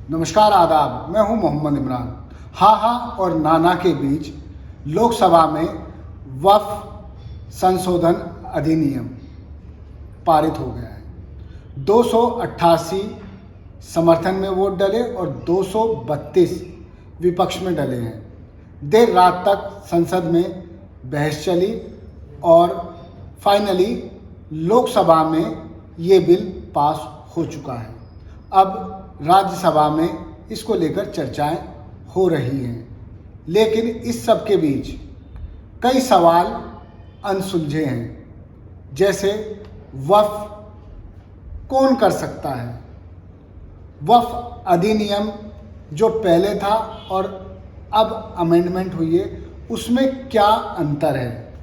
नमस्कार आदाब, मैं हूं मोहम्मद इमरान। हा और नाना के बीच लोकसभा में वक्फ संशोधन अधिनियम पारित हो गया है। 288 समर्थन में वोट डले और 232 विपक्ष में डले हैं। देर रात तक संसद में बहस चली और फाइनली लोकसभा में ये बिल पास हो चुका है। अब राज्यसभा में इसको लेकर चर्चाएं हो रही हैं, लेकिन इस सब के बीच कई सवाल अनसुलझे हैं। जैसे वक्फ कौन कर सकता है, वक्फ अधिनियम जो पहले था और अब अमेंडमेंट हुई है उसमें क्या अंतर है।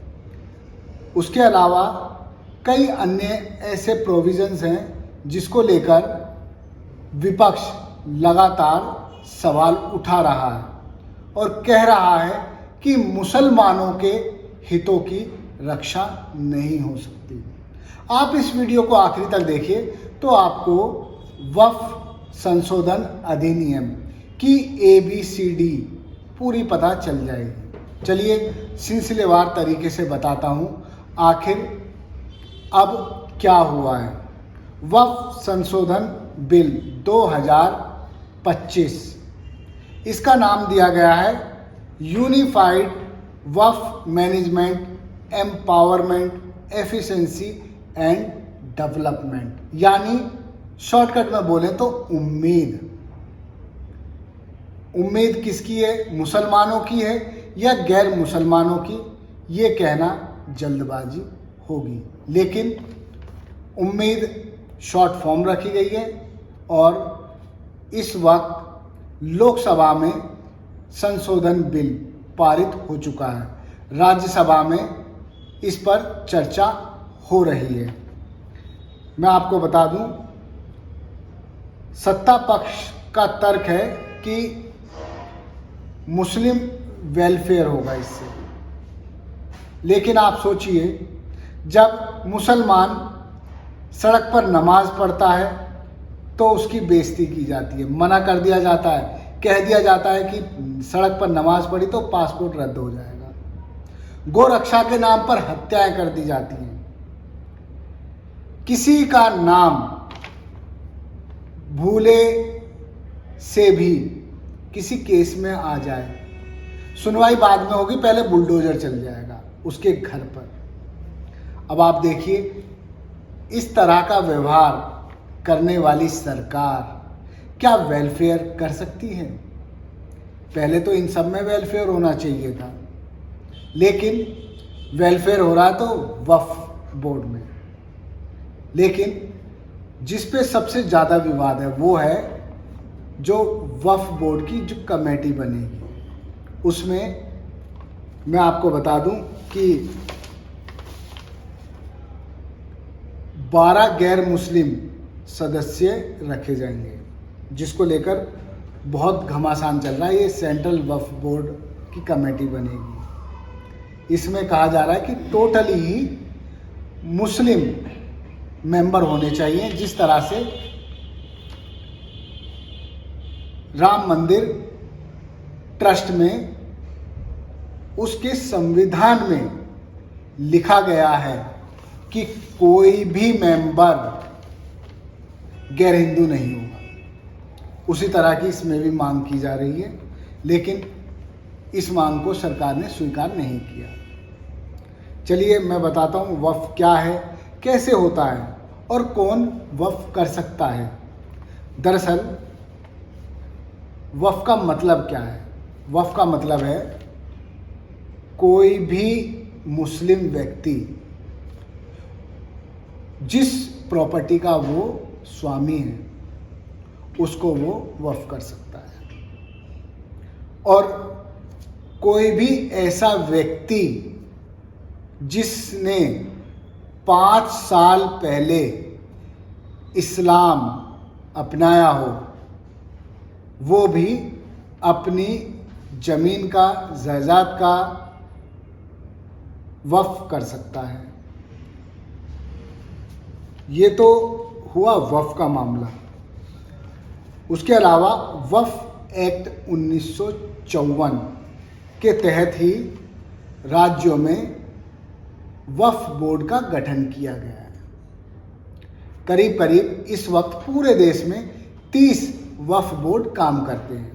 उसके अलावा कई अन्य ऐसे प्रोविजंस हैं जिसको लेकर विपक्ष लगातार सवाल उठा रहा है और कह रहा है कि मुसलमानों के हितों की रक्षा नहीं हो सकती। आप इस वीडियो को आखिरी तक देखिए तो आपको वक्फ संशोधन अधिनियम की ABCD पूरी पता चल जाएगी। चलिए सिलसिलेवार तरीके से बताता हूँ आखिर अब क्या हुआ है। वक्फ संशोधन बिल 2025, इसका नाम दिया गया है unified Waqf management empowerment efficiency and development, यानी शॉर्टकट में बोले तो उम्मीद किसकी है, मुसलमानों की है या गैर मुसलमानों की, ये कहना जल्दबाजी होगी। लेकिन उम्मीद शॉर्ट फॉर्म रखी गई है और इस वक्त लोकसभा में संशोधन बिल पारित हो चुका है। राज्यसभा में इस पर चर्चा हो रही है। मैं आपको बता दूं, सत्ता पक्ष का तर्क है कि मुस्लिम वेलफेयर होगा इससे, लेकिन आप सोचिए जब मुसलमान सड़क पर नमाज पढ़ता है तो उसकी बेइज्जती की जाती है, मना कर दिया जाता है, कह दिया जाता है कि सड़क पर नमाज पढ़ी तो पासपोर्ट रद्द हो जाएगा। गोरक्षा के नाम पर हत्याएं कर दी जाती हैं। किसी का नाम भूले से भी किसी केस में आ जाए, सुनवाई बाद में होगी, पहले बुलडोजर चल जाएगा उसके घर पर। अब आप देखिए इस तरह का व्यवहार करने वाली सरकार क्या वेलफेयर कर सकती है। पहले तो इन सब में वेलफेयर होना चाहिए था, लेकिन वेलफेयर हो रहा है तो वक्फ बोर्ड में। लेकिन जिस पे सबसे ज़्यादा विवाद है वो है जो वक्फ बोर्ड की जो कमेटी बनेगी, उसमें मैं आपको बता दूं कि 12 गैर मुस्लिम सदस्य रखे जाएंगे, जिसको लेकर बहुत घमासान चल रहा है। ये सेंट्रल वक्फ बोर्ड की कमेटी बनेगी। इसमें कहा जा रहा है कि टोटली ही मुस्लिम मेंबर होने चाहिए, जिस तरह से राम मंदिर ट्रस्ट में उसके संविधान में लिखा गया है कि कोई भी मेंबर गैर हिंदू नहीं होगा। उसी तरह की इसमें भी मांग की जा रही है, लेकिन इस मांग को सरकार ने स्वीकार नहीं किया। चलिए मैं बताता हूँ वक्फ क्या है, कैसे होता है और कौन वक्फ कर सकता है। दरअसल वक्फ का मतलब क्या है। वक्फ का मतलब है कोई भी मुस्लिम व्यक्ति जिस प्रॉपर्टी का वो स्वामी है उसको वो वक्फ कर सकता है। और कोई भी ऐसा व्यक्ति जिसने 5 साल पहले इस्लाम अपनाया हो, वो भी अपनी ज़मीन का, जायदाद का वक्फ कर सकता है। ये तो हुआ वक्फ का मामला। उसके अलावा वक्फ एक्ट 1954 के तहत ही राज्यों में वक्फ बोर्ड का गठन किया गया है। करीब करीब इस वक्त पूरे देश में 30 वक्फ बोर्ड काम करते हैं,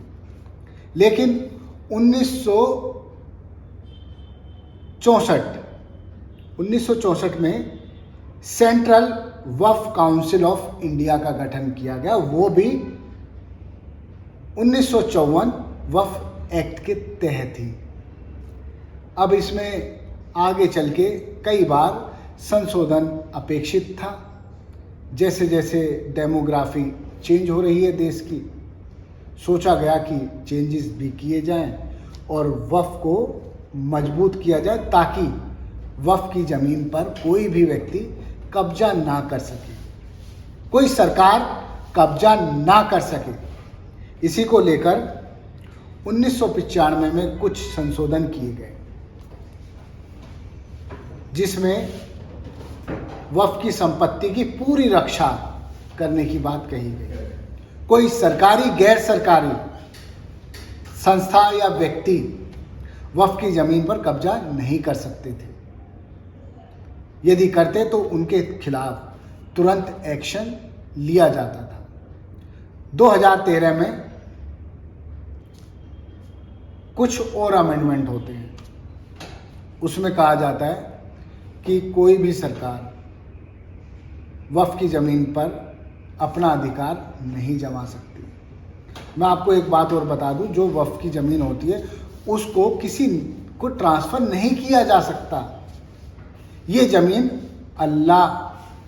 लेकिन 1964 में central Waqf council of India का गठन किया गया, वो भी 1954 वक्फ एक्ट के तहत ही। अब इसमें आगे चल के कई बार संशोधन अपेक्षित था, जैसे जैसे डेमोग्राफी चेंज हो रही है देश की, सोचा गया कि चेंजेस भी किए जाएं और वक्फ को मजबूत किया जाए ताकि वक्फ की ज़मीन पर कोई भी व्यक्ति कब्जा ना कर सके, कोई सरकार कब्जा ना कर सके। इसी को लेकर 1995 में कुछ संशोधन किए गए, जिसमें वक्फ की संपत्ति की पूरी रक्षा करने की बात कही गई। कोई सरकारी गैर सरकारी संस्था या व्यक्ति वक्फ की ज़मीन पर कब्जा नहीं कर सकते थे। यदि करते तो उनके खिलाफ तुरंत एक्शन लिया जाता था। 2013 में कुछ और अमेंडमेंट होते हैं, उसमें कहा जाता है कि कोई भी सरकार वक्फ की ज़मीन पर अपना अधिकार नहीं जमा सकती। मैं आपको एक बात और बता दूं, जो वक्फ की ज़मीन होती है उसको किसी को ट्रांसफ़र नहीं किया जा सकता। ये ज़मीन अल्लाह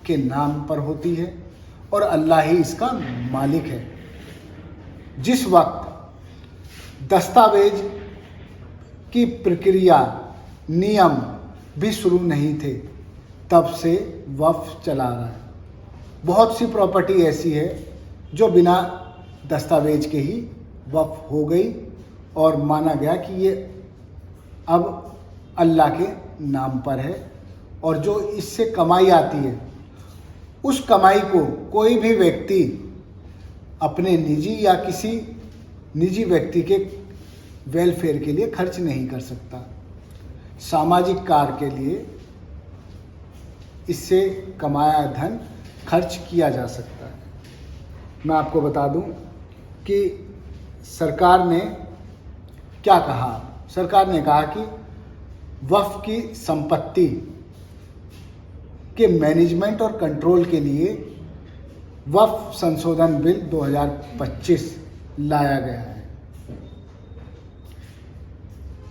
के नाम पर होती है और अल्लाह ही इसका मालिक है। जिस वक्त दस्तावेज की प्रक्रिया नियम भी शुरू नहीं थे, तब से वक्फ चला रहा है। बहुत सी प्रॉपर्टी ऐसी है जो बिना दस्तावेज के ही वक्फ हो गई और माना गया कि ये अब अल्लाह के नाम पर है, और जो इससे कमाई आती है उस कमाई को कोई भी व्यक्ति अपने निजी या किसी निजी व्यक्ति के वेलफेयर के लिए खर्च नहीं कर सकता। सामाजिक कार्य के लिए इससे कमाया धन खर्च किया जा सकता है। मैं आपको बता दूं कि सरकार ने क्या कहा। सरकार ने कहा कि वक्फ की संपत्ति के मैनेजमेंट और कंट्रोल के लिए वक्फ संशोधन बिल 2025 लाया गया है।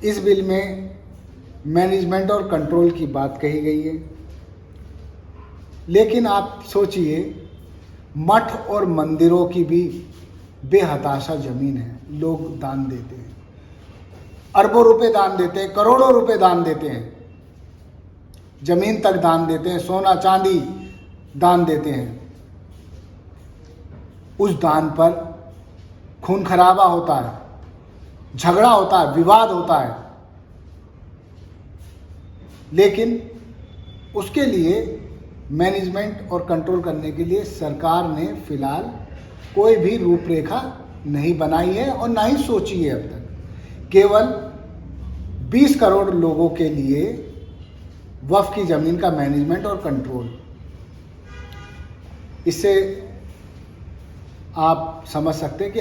इस बिल में मैनेजमेंट और कंट्रोल की बात कही गई है, लेकिन आप सोचिए, मठ और मंदिरों की भी बेहताशा ज़मीन है। लोग दान देते हैं, अरबों रुपए दान देते हैं, करोड़ों रुपए दान देते हैं, ज़मीन तक दान देते हैं, सोना चांदी दान देते हैं। उस दान पर खून खराबा होता है, झगड़ा होता है, विवाद होता है, लेकिन उसके लिए मैनेजमेंट और कंट्रोल करने के लिए सरकार ने फिलहाल कोई भी रूपरेखा नहीं बनाई है और ना ही सोची है अब तक। केवल 20 करोड़ लोगों के लिए वक्फ की ज़मीन का मैनेजमेंट और कंट्रोल, इससे आप समझ सकते हैं कि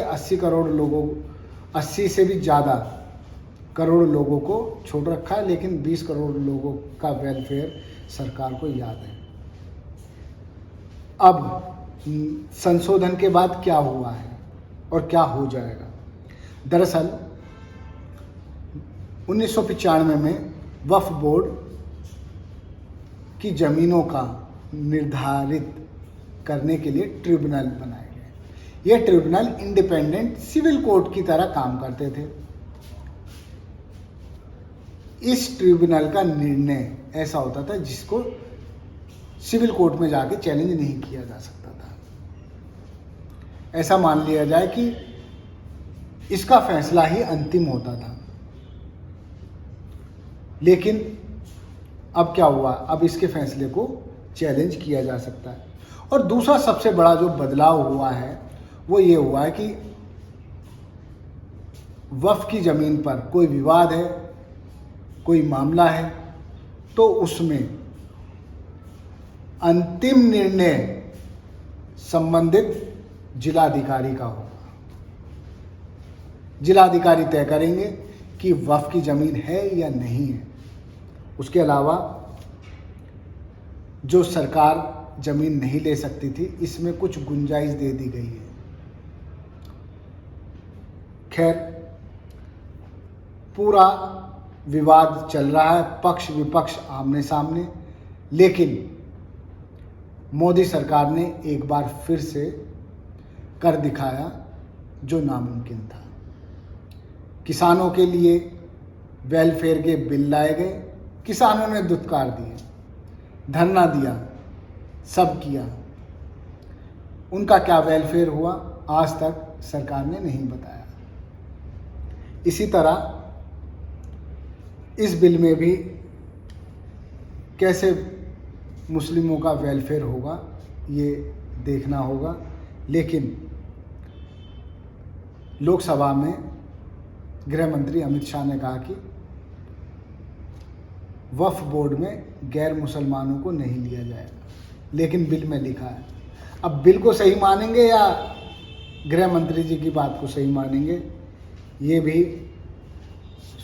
80 से भी ज़्यादा करोड़ लोगों को छोड़ रखा है, लेकिन 20 करोड़ लोगों का वेलफेयर सरकार को याद है। अब संशोधन के बाद क्या हुआ है और क्या हो जाएगा। दरअसल 1995 में वक्फ बोर्ड की ज़मीनों का निर्धारित करने के लिए ट्रिब्यूनल बनाए गए। ये ट्रिब्यूनल इंडिपेंडेंट सिविल कोर्ट की तरह काम करते थे। इस ट्रिब्यूनल का निर्णय ऐसा होता था जिसको सिविल कोर्ट में जाके चैलेंज नहीं किया जा सकता था। ऐसा मान लिया जाए कि इसका फैसला ही अंतिम होता था। लेकिन अब क्या हुआ, अब इसके फैसले को चैलेंज किया जा सकता है। और दूसरा सबसे बड़ा जो बदलाव हुआ है वो ये हुआ है कि वक्फ की ज़मीन पर कोई विवाद है, कोई मामला है, तो उसमें अंतिम निर्णय संबंधित जिलाधिकारी का होगा। जिलाधिकारी तय करेंगे कि वक्फ की ज़मीन है या नहीं है। उसके अलावा जो सरकार ज़मीन नहीं ले सकती थी, इसमें कुछ गुंजाइश दे दी गई है। खैर, पूरा विवाद चल रहा है, पक्ष विपक्ष आमने सामने, लेकिन मोदी सरकार ने एक बार फिर से कर दिखाया जो नामुमकिन था। किसानों के लिए वेलफेयर के बिल लाए गए, किसानों ने दुत्कार दिए, धरना दिया, सब किया। उनका क्या वेलफेयर हुआ आज तक सरकार ने नहीं बताया। इसी तरह इस बिल में भी कैसे मुस्लिमों का वेलफेयर होगा ये देखना होगा। लेकिन लोकसभा में गृह मंत्री अमित शाह ने कहा कि वक्फ बोर्ड में गैर मुसलमानों को नहीं लिया जाएगा, लेकिन बिल में लिखा है। अब बिल को सही मानेंगे या गृह मंत्री जी की बात को सही मानेंगे, ये भी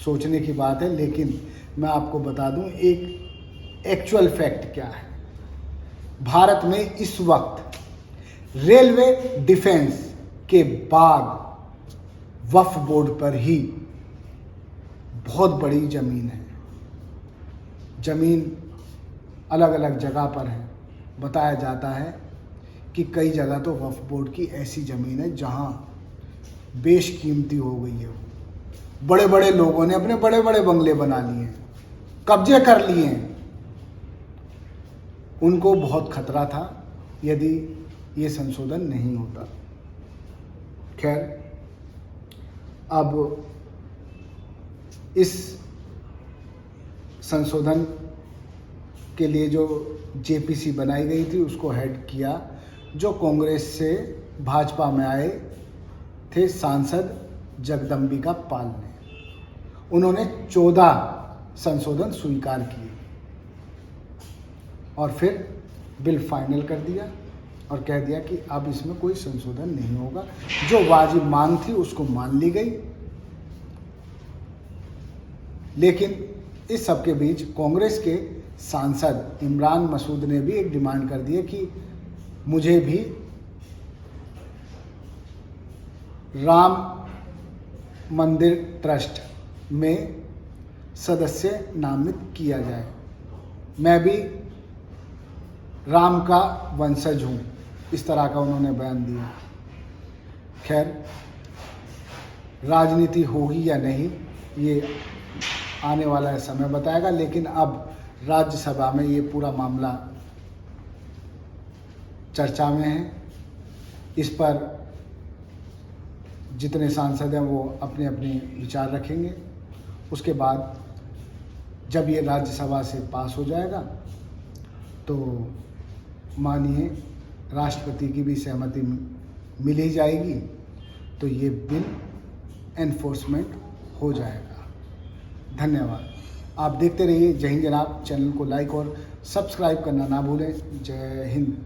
सोचने की बात है। लेकिन मैं आपको बता दूं एक एक्चुअल फैक्ट क्या है। भारत में इस वक्त रेलवे डिफेंस के बाद वक्फ बोर्ड पर ही बहुत बड़ी ज़मीन है। ज़मीन अलग अलग जगह पर है। बताया जाता है कि कई जगह तो वक्फ बोर्ड की ऐसी ज़मीन है जहां बेशकीमती हो गई है। बड़े बड़े लोगों ने अपने बड़े बड़े बंगले बना लिए हैं, कब्जे कर लिए हैं। उनको बहुत खतरा था यदि ये संशोधन नहीं होता। खैर, अब इस संशोधन के लिए जो जेपीसी बनाई गई थी उसको हेड किया जो कांग्रेस से भाजपा में आए थे सांसद जगदम्बिका पाल ने। उन्होंने 14 संशोधन स्वीकार किए और फिर बिल फाइनल कर दिया और कह दिया कि अब इसमें कोई संशोधन नहीं होगा। जो वाजिब मांग थी उसको मान ली गई। लेकिन इस सब के बीच कांग्रेस के सांसद इमरान मसूद ने भी एक डिमांड कर दी है कि मुझे भी राम मंदिर ट्रस्ट में सदस्य नामित किया जाए। मैं भी राम का वंशज हूँ, इस तरह का उन्होंने बयान दिया। खैर, राजनीति होगी या नहीं ये आने वाला समय बताएगा। लेकिन अब राज्यसभा में ये पूरा मामला चर्चा में है। इस पर जितने सांसद हैं वो अपने अपने विचार रखेंगे। उसके बाद जब ये राज्यसभा से पास हो जाएगा तो मानिए राष्ट्रपति की भी सहमति मिल ही जाएगी, तो ये बिल एनफोर्समेंट हो जाएगा। धन्यवाद। आप देखते रहिए जय हिंद जनाब। चैनल को लाइक और सब्सक्राइब करना ना भूलें। जय हिंद।